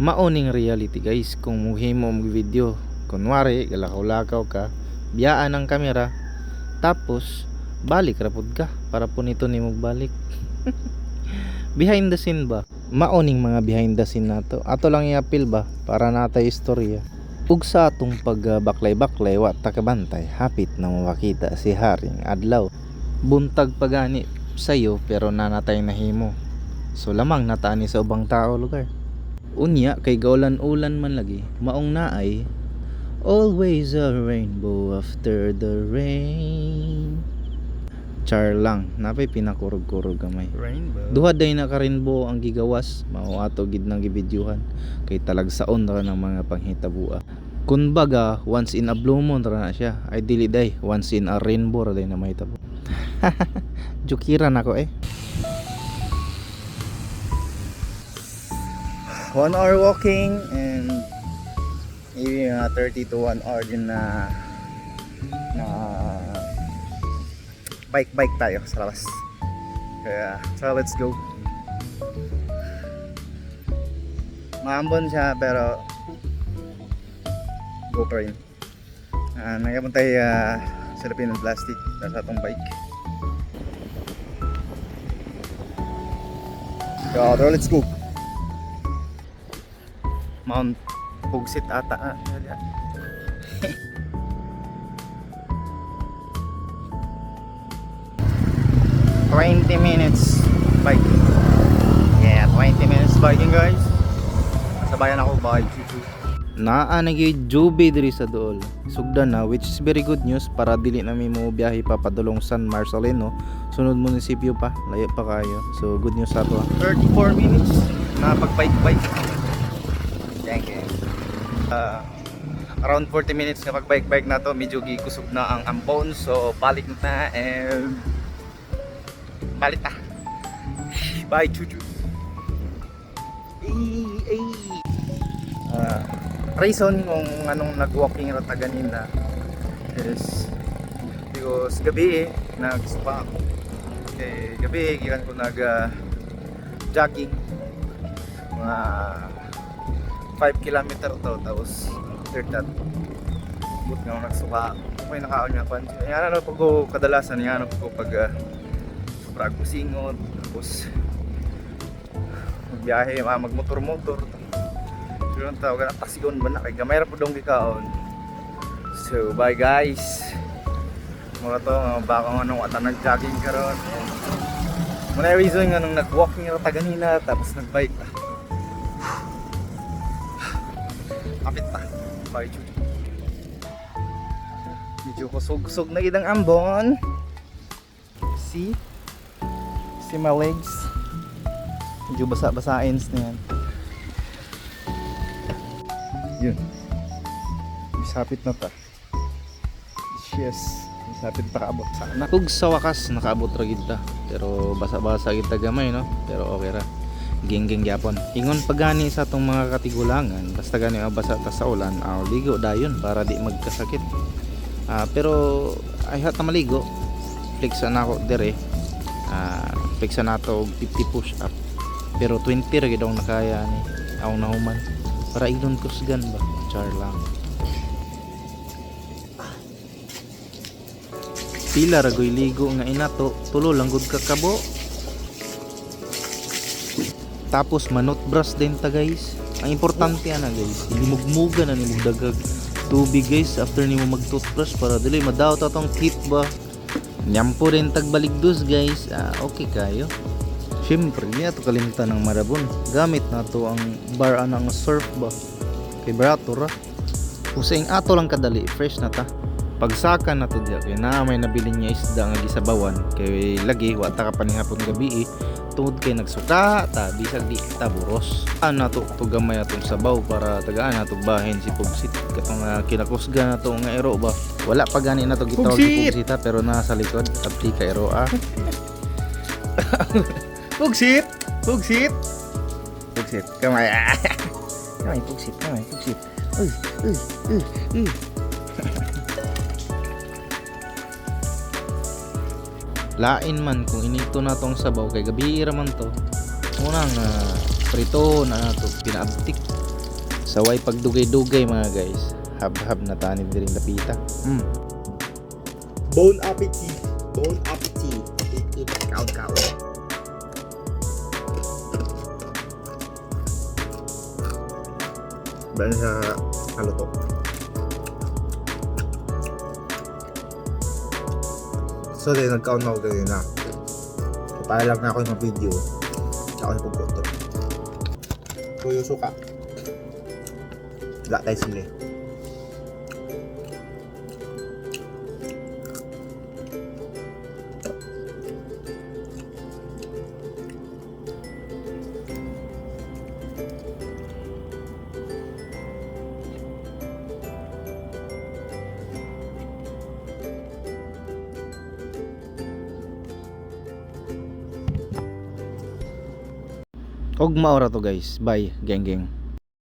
Maoning reality guys kung muhimo mo video. Kunwari galakaw-lakaw ka, biyaan ang kamera, tapos balik rapod ka para po nito nimo balik. Behind the scene ba? Maoning mga behind the scene nato. Ato lang i-appeal ba para natay istorya. Ug sa atong pagbaklay-baklay wa ta kabantay, hapit na mawakita si Haring Adlaw. Buntag pagani sayo pero nanatay nahimo. So lamang nataani sa ubang tao lugar. Unya kay gaulan-ulan man lagi, maong naay always a rainbow after the rain. Char lang, napay pinakurog-kurog gamay. Rainbow. Duha day na ka rainbow ang gigawas, mao ato gid nang gibidyuhan kay talagsaon ra ng mga panghitabua. Kun baga once in a blue moon ra na siya, ay dili day once in a rainbow ra day na mahitabo. Jukiran ako eh. 1 hour walking and maybe 30 to 1 hour din na bike tayo sa labas. Kaya so let's go. Maambon siya pero go pa rin. Nagkapunta tayo sa lapin ng plastic sa atong bike. So let's go. Mount Pugsit ata 20 minutes biking. Yeah, 20 minutes biking guys. Sabayan ako bike. Naa na gyud Juby diri sa duol. Sugdan na, which is very good news para dili na mi mo biyahe pa padulong San Marcelino, sunod munisipyo pa, layo pa kayo. So good news ato. 34 minutes na pag-bike. Thank you. Around 40 minutes na pag-bike na to, medyo gikusog na ang ambon. So balik na and balik na. Bye chuchu. Reason kung anong nag-walking rata ganina is because gabi nag-spa ako. Okay, gabi gikan ko nag-jogging mga 5 kilometer to, tapos after that but nga nagsuka may nakaon nga kwan. Yan ano pag ko kadalasan yan ano pag ko pag sobrang kusingon tapos magbiyahe magmotor-motor. Pero ang tawag na pasigon ba na kay gamay ra pud dong gikaon. So bye guys. Mga to baka anong wata nag-jogging karon. Muna reason nga nung nag-walking ra ta ganina tapos nag-bike ta. Kapit ta. Bye chuchu. Medyo kusog-kusog na idang ambon. See my legs. Medyo basa-basain na yan. Yun. Isapit na ta. Yes. Isapit pa kaabot sana. Ug sa wakas nakaabot ra gid ta. Pero basa-basa gid ta gamay no. Pero okay ra. Geng-geng gyapon. Ingon pagani sa atong mga katigulangan, basta gani basa ta sa ulan, ligo dayon para di magkasakit. Pero ay hat na maligo. Flexan ako dire. Flexan nato og 50 push up. Pero 20 ra gid ang nakaya ni aw nahuman. Para ignon kusgan ba? Char lang. Pila ra goy ligo nga inato, tulo lang gud kakabo. Tapos manot brush din ta guys. Ang importante ana guys, himugmugan na nimo dagag tubig guys after nimo mag-toothbrush para dili madaot atong teeth ba. Nyampo rin tagbaligdos guys. Okay kayo. Siyempre, hindi nato kalimutan ng marabon. Gamit nato ang bar ang surf ba. Kay barato ra. Usaing ato lang kadali, fresh na ta. Pagsaka na to diya kay na may nabili niya isda nga gisabawan kay lagi wa ta ka panihapon gabi tungod kay nagsuka ta bisag di ta buros. Nato to gamay atong sabaw para tagaan nato bahin si Pugsit katong kinakusga nato nga ero ba. Wala pa gani nato gitawag si Pugsita pero nasa likod abti ka ero Pugsit! Kamay. Kamay, Pugsit. Lain man kung inito na tong sabaw kay gabi ra man to. Unang prito na nato pinaabtik Saway pagdugay-dugay mga guys. Hab-hab na tanib din lapita. Bon appetit. Bon appetit. Appetit. Kaon-kaon. Bala sa haluto. So din, nagkaon ako ganyan na. Para lang na ako yung video. Ako yung pagkoto. Tuyo suka. Wala tayo sila. Og maura to guys. Bye, geng geng.